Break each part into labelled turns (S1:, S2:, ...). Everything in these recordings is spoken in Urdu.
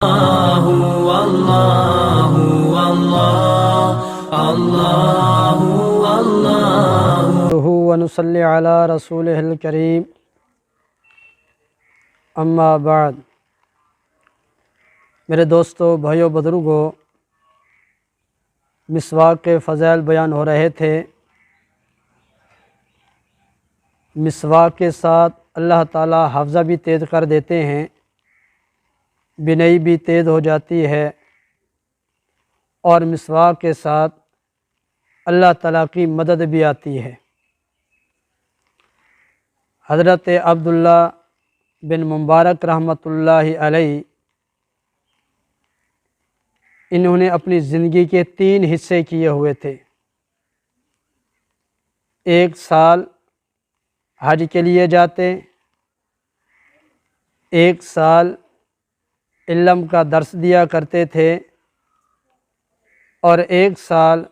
S1: اللہ اللہ اللہ
S2: ونصلی علی رسولہ الکریم اما بعد۔ میرے دوستو، بھائیو، بزرگو، مسواک کے فضائل بیان ہو رہے تھے۔ مسواک کے ساتھ اللہ تعالیٰ حافظہ بھی تیز کر دیتے ہیں، بینائی بھی تیز ہو جاتی ہے، اور مسواک کے ساتھ اللہ تعالیٰ کی مدد بھی آتی ہے۔ حضرت عبداللہ بن مبارک رحمۃ اللہ علیہ، انہوں نے اپنی زندگی کے 3 حصے کیے ہوئے تھے۔ 1 سال حج کے لیے جاتے، 1 سال علم کا درس دیا کرتے تھے، اور 1 سال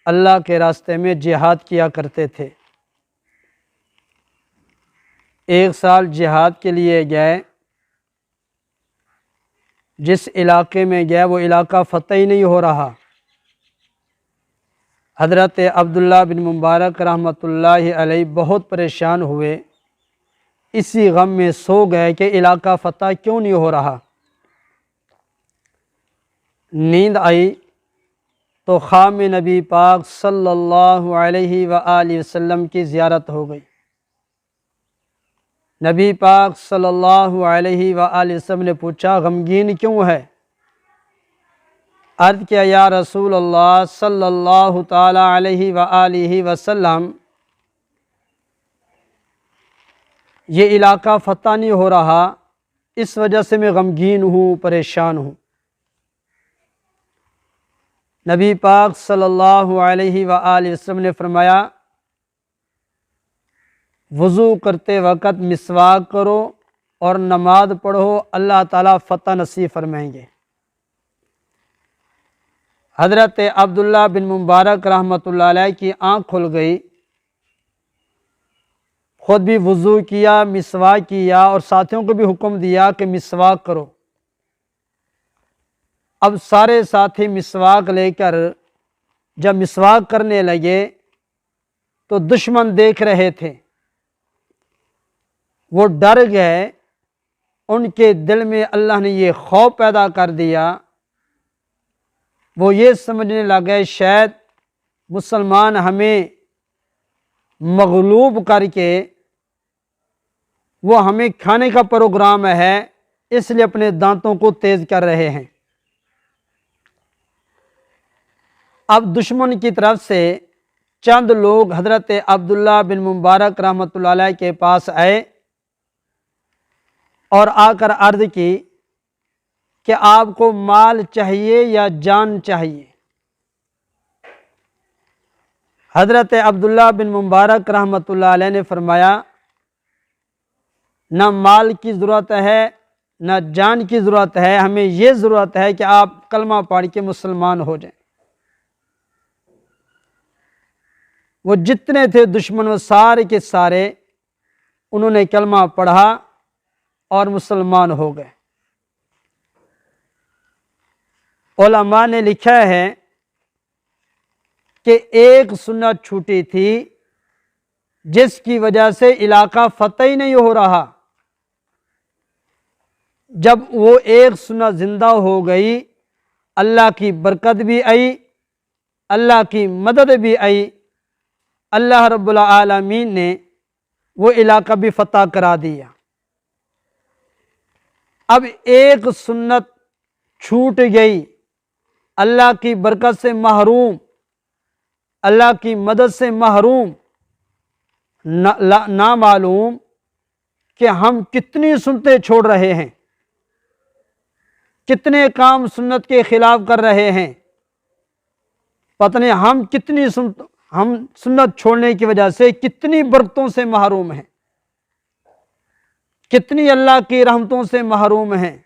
S2: اللہ کے راستے میں جہاد کیا کرتے تھے۔ 1 سال جہاد کے لیے گئے، جس علاقے میں گئے وہ علاقہ فتح ہی نہیں ہو رہا۔ حضرت عبداللہ بن مبارک رحمۃ اللہ علیہ بہت پریشان ہوئے، اسی غم میں سو گئے کہ علاقہ فتح کیوں نہیں ہو رہا۔ نیند آئی تو خام نبی پاک صلی اللہ علیہ وآلہ وسلم کی زیارت ہو گئی۔ نبی پاک صلی اللہ علیہ وآلہ وسلم نے پوچھا، غمگین کیوں ہے؟ عرض کیا، یا رسول اللہ صلی اللہ تعالی علیہ وآلہ وسلم، یہ علاقہ فتح نہیں ہو رہا، اس وجہ سے میں غمگین ہوں، پریشان ہوں۔ نبی پاک صلی اللہ علیہ وآلہ وسلم نے فرمایا، وضو کرتے وقت مسواک کرو اور نماز پڑھو، اللہ تعالیٰ فتح نصیب فرمائیں گے۔ حضرت عبداللہ بن مبارک رحمۃ اللہ علیہ کی آنکھ کھل گئی، خود بھی وضو کیا، مسواک کیا، اور ساتھیوں کو بھی حکم دیا کہ مسواک کرو۔ اب سارے ساتھی مسواک لے کر جب مسواک کرنے لگے تو دشمن دیکھ رہے تھے، وہ ڈر گئے، ان کے دل میں اللہ نے یہ خوف پیدا کر دیا، وہ یہ سمجھنے لگے شاید مسلمان ہمیں مغلوب کر کے وہ ہمیں کھانے کا پروگرام ہے، اس لیے اپنے دانتوں کو تیز کر رہے ہیں۔ اب دشمن کی طرف سے چند لوگ حضرت عبداللہ بن مبارک رحمۃ اللہ علیہ کے پاس آئے اور آ کر عرض کی کہ آپ کو مال چاہیے یا جان چاہیے؟ حضرت عبداللہ بن مبارک رحمۃ اللہ علیہ نے فرمایا، نہ مال کی ضرورت ہے نہ جان کی ضرورت ہے، ہمیں یہ ضرورت ہے کہ آپ کلمہ پڑھ کے مسلمان ہو جائیں۔ وہ جتنے تھے دشمن، وہ سارے کے سارے انہوں نے کلمہ پڑھا اور مسلمان ہو گئے۔ علماء نے لکھا ہے کہ ایک سنت چھوٹی تھی جس کی وجہ سے علاقہ فتح ہی نہیں ہو رہا، جب وہ ایک سنت زندہ ہو گئی، اللہ کی برکت بھی آئی، اللہ کی مدد بھی آئی، اللہ رب العالمین نے وہ علاقہ بھی فتح کرا دیا۔ اب ایک سنت چھوٹ گئی، اللہ کی برکت سے محروم، اللہ کی مدد سے محروم، نامعلوم کہ ہم کتنی سنتیں چھوڑ رہے ہیں، کتنے کام سنت کے خلاف کر رہے ہیں، پتہ نہیں ہم سنت چھوڑنے کی وجہ سے کتنی برکتوں سے محروم ہیں، کتنی اللہ کی رحمتوں سے محروم ہیں۔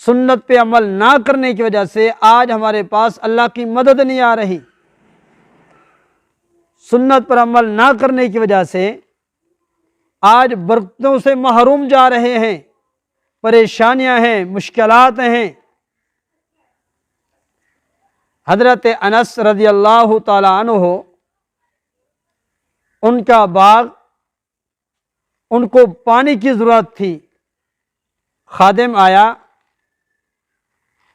S2: سنت پہ عمل نہ کرنے کی وجہ سے آج ہمارے پاس اللہ کی مدد نہیں آ رہی، سنت پر عمل نہ کرنے کی وجہ سے آج برکتوں سے محروم جا رہے ہیں، پریشانیاں ہیں، مشکلات ہیں۔ حضرت انس رضی اللہ تعالی عنہ، ان کا باغ، ان کو پانی کی ضرورت تھی۔ خادم آیا،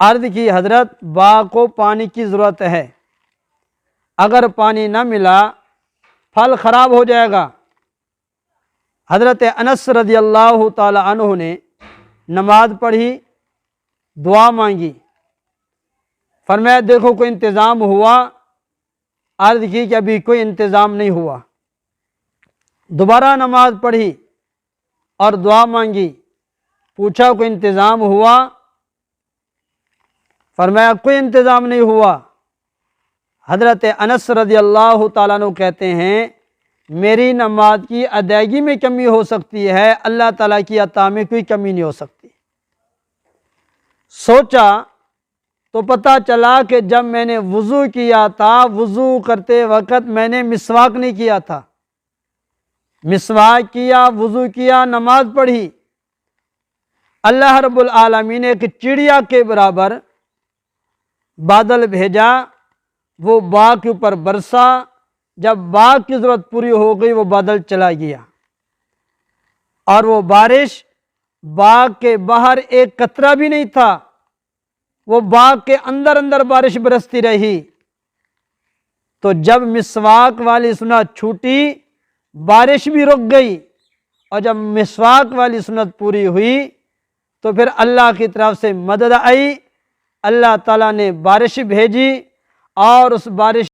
S2: عرض کی حضرت باغ کو پانی کی ضرورت ہے، اگر پانی نہ ملا پھل خراب ہو جائے گا۔ حضرت انس رضی اللہ تعالی عنہ نے نماز پڑھی، دعا مانگی، فرمایا دیکھو کوئی انتظام ہوا؟ عرض کی کہ ابھی کوئی انتظام نہیں ہوا۔ دوبارہ نماز پڑھی اور دعا مانگی، پوچھا کوئی انتظام ہوا؟ فرمایا کوئی انتظام نہیں ہوا۔ حضرت انس رضی اللہ تعالیٰ عنہ کہتے ہیں میری نماز کی ادائیگی میں کمی ہو سکتی ہے، اللہ تعالیٰ کی عطا میں کوئی کمی نہیں ہو سکتی۔ سوچا تو پتہ چلا کہ جب میں نے وضو کیا تھا، وضو کرتے وقت میں نے مسواک نہیں کیا تھا۔ مسواک کیا، وضو کیا، نماز پڑھی، اللہ رب العالمین نے ایک چڑیا کے برابر بادل بھیجا، وہ باغ کے اوپر برسا۔ جب باغ کی ضرورت پوری ہو گئی وہ بادل چلا گیا، اور وہ بارش باغ کے باہر ایک قطرہ بھی نہیں تھا، وہ باغ کے اندر اندر بارش برستی رہی۔ تو جب مسواک والی سنت چھوٹی بارش بھی رک گئی، اور جب مسواک والی سنت پوری ہوئی تو پھر اللہ کی طرف سے مدد آئی، اللہ تعالیٰ نے بارش بھیجی، اور اس بارش